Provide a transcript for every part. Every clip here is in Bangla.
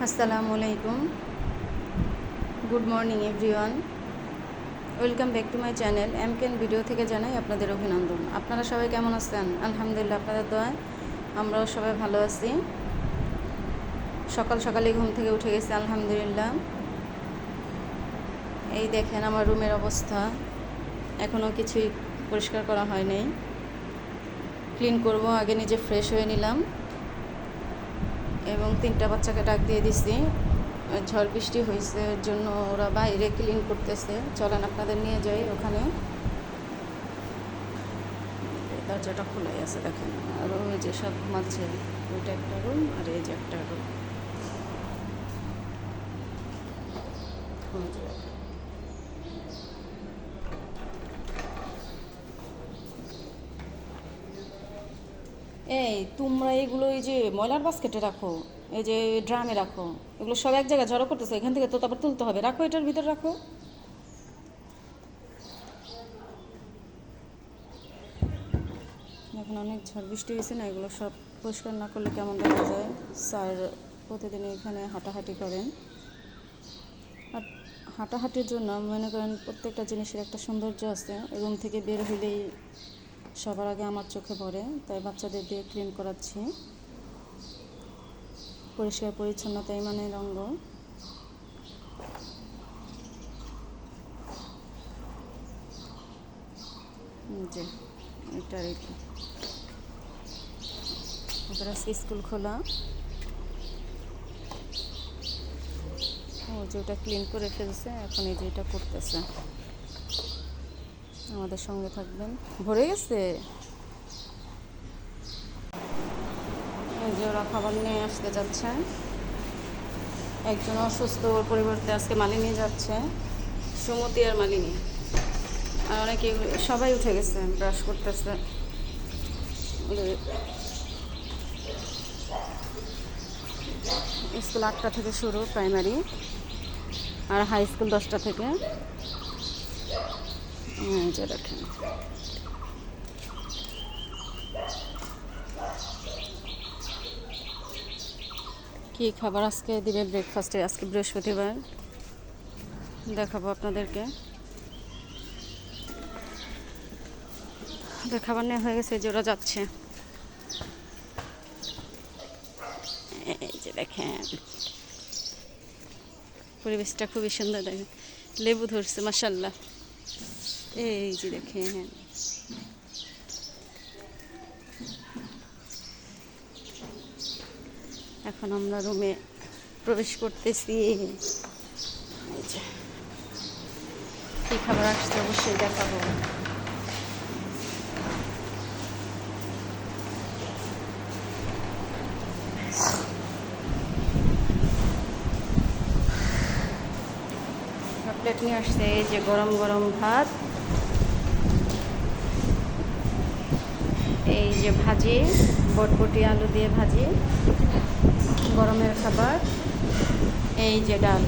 আসসালামু আলাইকুম, good morning everyone. Welcome back to my channel এমকেন ভিডিও থেকে জানাই আপনাদের অভিনন্দন। আপনারা সবাই কেমন আছেন? আলহামদুলিল্লাহ, আপনাদের দোয়ায় আমরাও সবাই ভালো আছি। সকাল সকালে ঘুম থেকে উঠে গেছি আলহামদুলিল্লাহ। এই দেখেন আমার রুমের অবস্থা, এখনও কিছুই পরিষ্কার করা হয় নাই। ক্লিন করব, আগে নিজে ফ্রেশ হয়ে নিলাম এবং 3টা বাচ্চাকে ডাক দিয়ে দিছি। ঝড় বৃষ্টি হয়েছে, এর জন্য ওরা বাইরে ক্লিন করতেছে। চলেন আপনাদের নিয়ে যাই ওখানে। দরজাটা খোলাই আছে দেখেন, আর ওই যে সব ঘুমাচ্ছে, ওইটা একটা রুম আর এই যে একটা রুম। এই তোমরা এগুলো এই যে ময়লার বাস্কেটে রাখো, এই যে ড্রামে রাখো, এগুলো সব এক জায়গায় জড়ো করতেছে, এখান থেকে তো তারপর তুলতে হবে। রাখো, এটার ভিতরে রাখো। এখন অনেক ঝড় বৃষ্টি হয়েছে না, এগুলো সব পরিষ্কার না করলে কেমন দেখা যায়। স্যার প্রতিদিন এখানে হাঁটাহাঁটি করেন, আর হাঁটাহাঁটির জন্য মনে করেন প্রত্যেকটা জিনিসের একটা সৌন্দর্য আছে। রুম থেকে বের হলেই সবার আগে আমার চোখে পড়ে, তাই বাচ্চাদের দিয়ে ক্লিন করাচ্ছি। পরিষ্কার পরিচ্ছন্নতাই মানে রঙ্গ। যে এটা রেখে ওদের আজকে স্কুল খোলা। ও যে ওটা ক্লিন করে ফেলছে, এখন এই যে এটা করতেছে। আমাদের সঙ্গে থাকবেন। ভরে গেছে, এই যে ওরা খাবার নিয়ে আসতে যাচ্ছে। একজন অসুস্থ, ওর পরিবর্তে আজকে মালিনী যাচ্ছে, সুমতি আর মালিনী। আর অনেকে সবাই উঠে গেছে, ব্রাশ করতেছে। স্কুল 8টা থেকে শুরু, প্রাইমারি, আর হাই স্কুল 10টা থেকে। যে দেখেন কি খাবার আজকে দিবে ব্রেকফাস্টে। আজকে বৃহস্পতিবার, দেখাবো আপনাদেরকে। ওদের খাবার নেওয়া হয়ে গেছে, যে ওরা যাচ্ছে। এই যে দেখেন পরিবেশটা খুবই সুন্দর, দেখেন লেবু ধরছে মাশাআল্লাহ। এই যে দেখেন এখন আমরা রুমে প্রবেশ করতেছি। এই যে কী খাবার আসছে অবশ্যই দেখাবো। প্লেট নিয়ে আসছে, এই যে গরম গরম ভাত, এই যে ভাজি, বটবটি আলু দিয়ে ভাজি, গরমের খাবার। এই যে ডাল,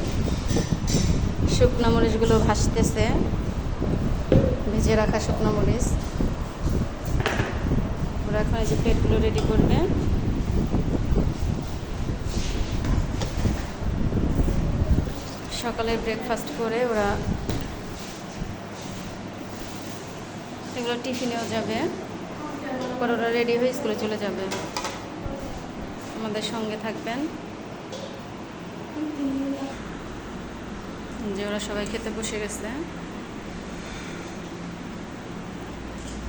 শুকনো মরিচগুলো ভাসতেছে, ভেজে রাখা শুকনো মরিচ। ওরা এখন এই যে প্লেটগুলো রেডি করবে। সকালে ব্রেকফাস্ট করে ওরা এগুলো টিফিনেও যাবে, পরে ওরা রেডি হয়ে স্কুলে চলে যাবে। আমাদের সঙ্গে থাকবেন। যে ওরা সবাই খেতে বসে গেছে।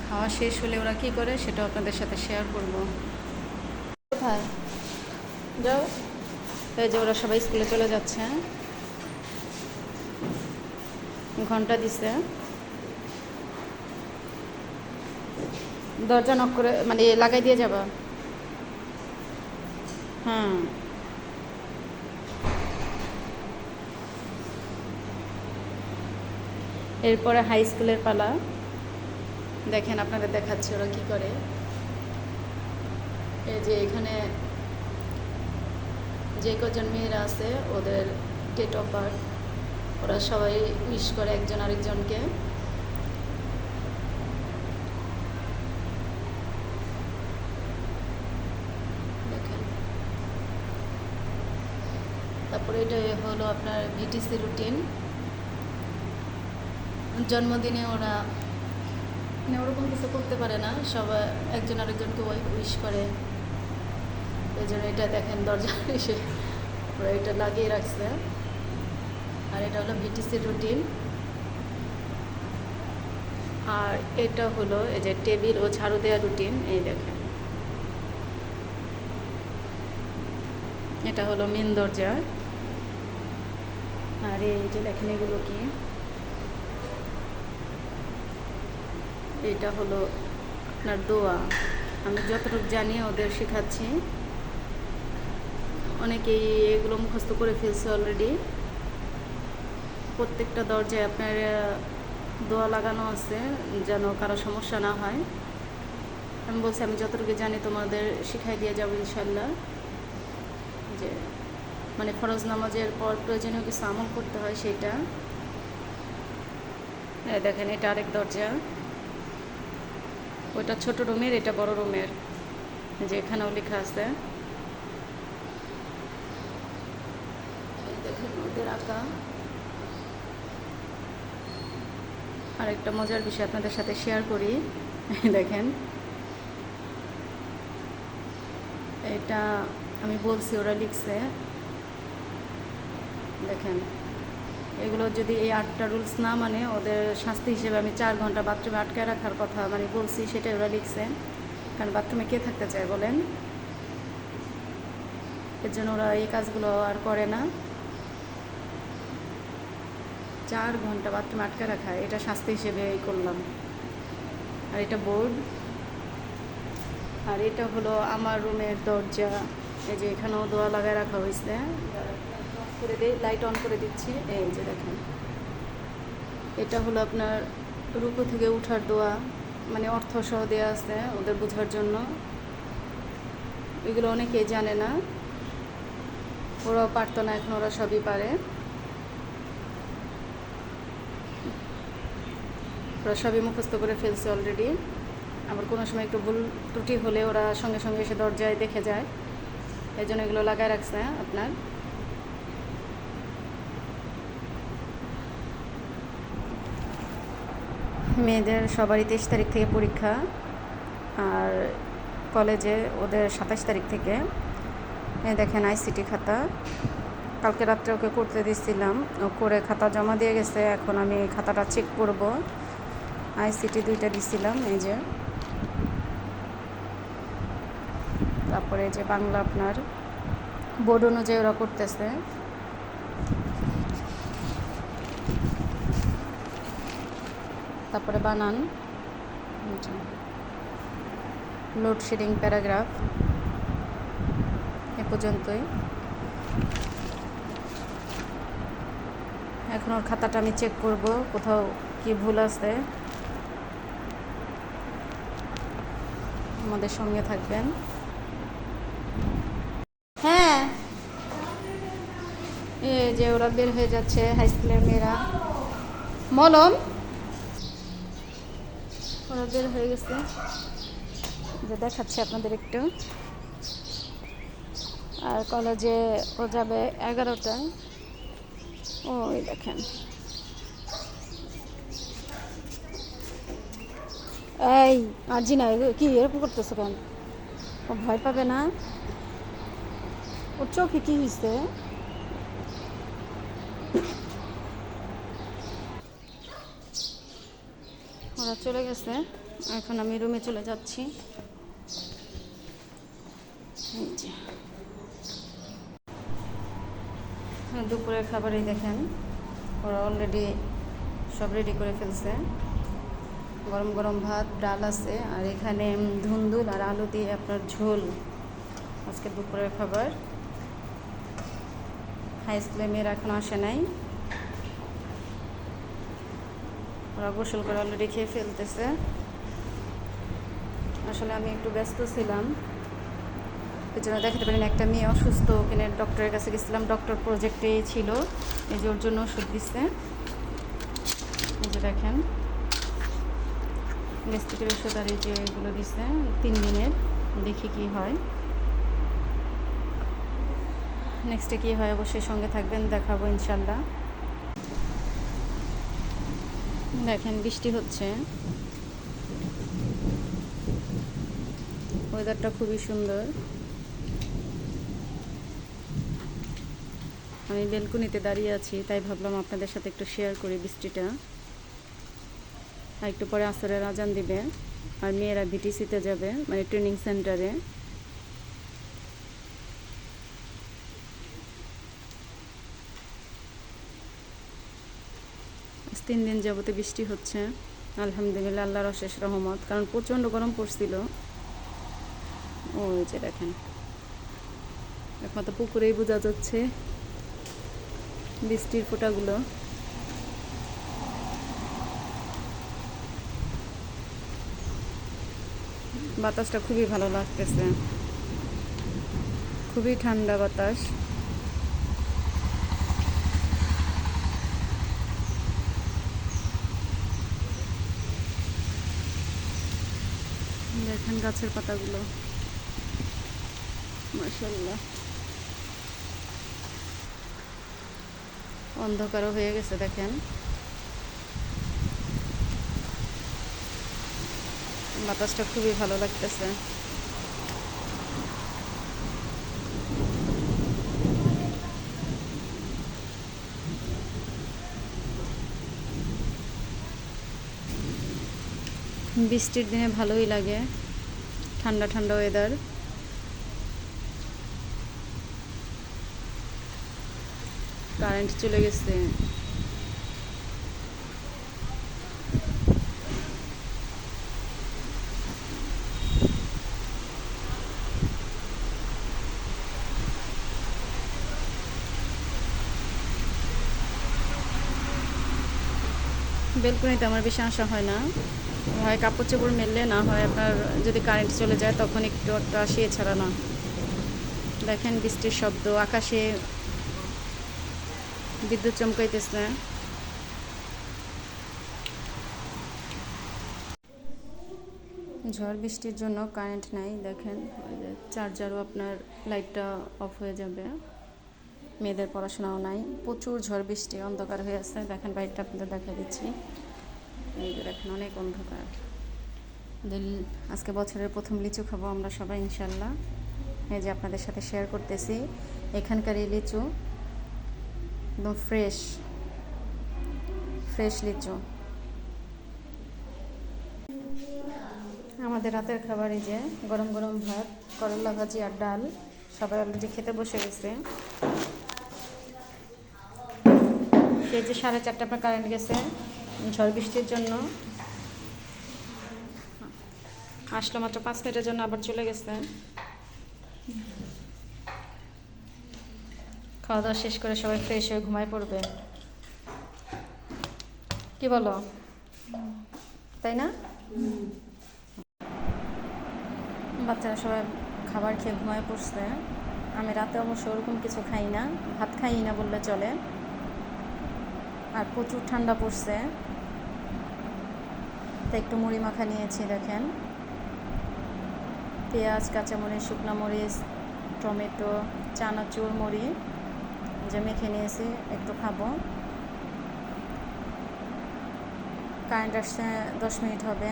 খাওয়া শেষ হলে ওরা কি করে সেটা আপনাদের সাথে শেয়ার করব। কোথায় যাও? এই যে ওরা সবাই স্কুলে চলে যাচ্ছে। ঘন্টা দিছে, দরজা নক করে মানে লাগাই দিয়ে যাবা। হ্যাঁ, এরপরে হাই স্কুলের পালা। দেখেন আপনাদের দেখাচ্ছে ওরা কি করে। এই যে এখানে যে কজন মেয়েরা আছে ওদের ডেট অফ বার্থ, ওরা সবাই উইশ করে একজন আরেকজনকে। দেখেন তারপরে এটা হলো আপনার ভিটিসি রুটিন। জন্মদিনে ওরা মানে ওরকম কিছু করতে পারে না, সবাই একজন আরেকজনকে উইশ করে। এই জন্য এটা দেখেন দরজা এসে ওরা এটা লাগিয়ে রাখছে। আর এটা হলো ভিটিসি রুটিন। আর এটা হলো এই যে টেবিল ও ঝাড়ু দেওয়া রুটিন। এই দেখেন এটা হলো মেন দরজা। আর এই যে দেখেন এগুলো কি, এটা হলো আপনার দোয়া। আমি যতটুকু জানি ওদের শেখাচ্ছি। অনেকেই এগুলো মুখস্থ করে ফেলছে অলরেডি। প্রত্যেকটা দরজায় আপনার দোয়া লাগানো আছে যেন কারো সমস্যা না হয়। আমি বলছি আমি যতটুকু জানি তোমাদের শিখাই দিয়ে যাবো ইনশাল্লাহ। যে মানে ফরজ নামাজের পর প্রয়োজনীয় কিছু আমল করতে হয় সেটা। দেখেন এটা আরেক দরজা, ওইটা ছোট রুমের, এটা বড় রুমের। যে এখানেও লেখা আছে, দেখেন ওদের আঁকা। আর একটা মজার বিষয় আপনাদের সাথে শেয়ার করি। দেখেন এটা আমি বলছি, ওরা লিখছে। দেখেন এগুলো যদি এই 8টা রুলস না মানে ওদের শাস্তি হিসেবে আমি 4 ঘন্টা বাথরুমে আটকায় রাখার কথা মানে বলছি, সেটাই ওরা লিখছে। কারণ বাথরুমে কে থাকতে চায় বলেন? এর জন্য ওরা এই কাজগুলো আর করে না। 4 ঘন্টা বাথরুমে আটকে রাখা, এটা শাস্তি হিসেবে এই করলাম। আর এটা বোর্ড। আর এটা হলো আমার রুমের দরজা। এই যে এখানেও দোয়া লাগায় রাখা হয়েছে। করে দিই, লাইট অন করে দিচ্ছি। এই যে দেখেন এটা হলো আপনার রুকু থেকে উঠার দোয়া, মানে অর্থ সহ দেওয়া আছে ওদের বোঝার জন্য। এগুলো অনেকেই জানে না, ওরাও পারতো না, এখন ওরা সবই পারে। ওরা সবই মুখস্থ করে ফেলছে অলরেডি। আবার কোনো সময় একটু ভুল ত্রুটি হলে ওরা সঙ্গে সঙ্গে এসে দরজায় দেখে যায়। এই জন্য এগুলো লাগায় রাখছে আপনার। মেয়েদের সবারই 23 তারিখ থেকে পরীক্ষা, আর কলেজে ওদের 27 তারিখ থেকে। দেখেন আইসিটি খাতা, কালকে রাত্রে ওকে করতে দিচ্ছিলাম, ও করে খাতা জমা দিয়ে গেছে। এখন আমি খাতাটা চেক করব। আইসিটি 2টা দিছিলাম, এই যে। তারপরে যে বাংলা আপনার বোর্ড অনুযায়ী ওরা করতেছে। তারপরে বানান, লোডশেডিং প্যারাগ্রাফ, এ পর্যন্তই। এখন ওর খাতাটা আমি চেক করব কোথাও কি ভুল আছে। আমাদের সঙ্গে থাকবেন। হ্যাঁ এই যে ওরা বের হয়ে যাচ্ছে, হাই স্কুলের মেয়েরা। মলম ওরা বের হয়ে গেছে, যে দেখাচ্ছে আপনাদের একটু। আর কলেজে ও যাবে 11টায়। ওই দেখেন এই আজি না, কি এরকম করতেছো কেন? ও ভয় পাবে না? ওর চোখে কি হয়েছে? ওরা চলে গেছে, এখন আমি রুমে চলে যাচ্ছি। দুপুরের খাবারই দেখেন ওরা অলরেডি সব রেডি করে ফেলছে। গরম গরম ভাত, ডাল আছে, আর এখানে ধুন্দুল আর আলু দিয়ে আপনার ঝোল আজকে দুপুরের খাবার। হাই স্কুলের মেয়েরা এখনও আসে নাই, ওরা গোসল করে অলরেডি খেয়ে ফেলতেছে। আসলে আমি একটু ব্যস্ত ছিলাম, এই জন্য দেখাতে পারিনি। একটা মেয়ে অসুস্থ, ওখানে ডক্টরের কাছে গেছিলাম, ডক্টর প্রজেক্টে ছিল, এই যে ওর জন্য ওষুধ দিচ্ছে। এই যে দেখেন গ্যাস্ট্রিকের ওষুধ, আর এই যে এগুলো দিচ্ছে 3 দিনের, দেখি কি হয়। নেক্সটে কী হয় অবশ্যই সঙ্গে থাকবেন, দেখাবো ইনশাল্লাহ। দেখেন বৃষ্টি হচ্ছে, ওয়েদারটা খুবই সুন্দর। আমি বেলকুনিতে দাঁড়িয়ে আছি, তাই ভাবলাম আপনাদের সাথে একটু শেয়ার করি বৃষ্টিটা। আর একটু পরে আসরের আজান দিবে, আর মেয়েরা বিটিসিতে যাবে, মানে ট্রেনিং সেন্টারে। আজ 3 দিন যাবতে বৃষ্টি হচ্ছে, আলহামদুলিল্লাহ, আল্লাহর অশেষ রহমত। কারণ প্রচণ্ড গরম পড়ছিল। ওই যে দেখেন, একমাত্র পুকুরেই বোঝা যাচ্ছে বৃষ্টির ফোঁটাগুলো। বাতাসটা খুবই ভালো লাগতেছে, খুবই ঠান্ডা বাতাস। দেখেন গাছের পাতাগুলো, মাশাআল্লাহ। অন্ধকারও হয়ে গেছে দেখেন। বাতাসটা খুবই ভালো লাগতেছে। বৃষ্টির দিনে ভালোই লাগে, ঠান্ডা ঠান্ডা ওয়েদার। কারেন্ট চলে গেছে। বেলকনিতে আমার বেশি আসা হয় না, হয় কাপড় চোপড় মেললে, না হয় আপনার যদি কারেন্ট চলে যায় তখন একটু একটু আসি, এছাড়া না। দেখেন বৃষ্টির শব্দ, আকাশে বিদ্যুৎ চমকাইতেছে। ঝড় বৃষ্টির জন্য কারেন্ট নাই, দেখেন ওই যে চার্জারও আপনার লাইটটা অফ হয়ে যাবে। মেয়েদের পড়াশোনাও নাই, প্রচুর ঝড় বৃষ্টি, অন্ধকার হয়ে আছে। দেখেন বাইকটা আপনাদের দেখা দিচ্ছি, এই যে দেখেন অনেক অন্ধকার। আজকে বছরের প্রথম লিচু খাবো আমরা সবাই ইনশাল্লাহ। এই যে আপনাদের সাথে শেয়ার করতেছি, এখানকার এই লিচু একদম ফ্রেশ ফ্রেশ লিচু। আমাদের রাতের খাবার এই যে গরম গরম ভাত, করলা ভাজি আর ডাল। সবাই অলরেডি খেতে বসে গেছে। সেই যে 4:30 পর কারেন্ট গেছে ঝড় বৃষ্টির জন্য, আসলো মাত্র 5 মিনিটের জন্য, আবার চলে গেছে। খাওয়া দাওয়া শেষ করে সবাই ফ্রেশ হয়ে ঘুমায় পড়বে, কি বলো? তাই না? বাচ্চারা সবাই খাবার খেয়ে ঘুমায় পড়ছে। আমি রাতে অবশ্য ওরকম কিছু খাই না, ভাত খাই না বললে চলে। আর প্রচুর ঠান্ডা পড়ছে, তাই একটু মুড়ি মাখা নিয়েছি। দেখেন পেঁয়াজ, কাঁচামরিচ, শুকনো মরিচ, টমেটো, চানাচুর, মুড়ি যে মেখে নিয়েছি, একটু খাবো। কারেন্ট আসছে 10 মিনিট হবে।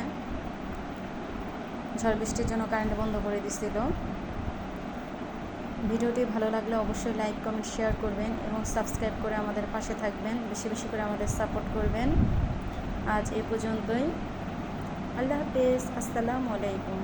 ঝড় বৃষ্টির জন্য কারেন্ট বন্ধ করে দিছিল। ভিডিওটি ভালো লাগলে অবশ্যই লাইক, কমেন্ট, শেয়ার করবেন এবং সাবস্ক্রাইব করে আমাদের পাশে থাকবেন। বেশি বেশি করে আমাদের সাপোর্ট করবেন। আজ এ পর্যন্তই। আল্লাহ হাফেজ, আসসালামু আলাইকুম।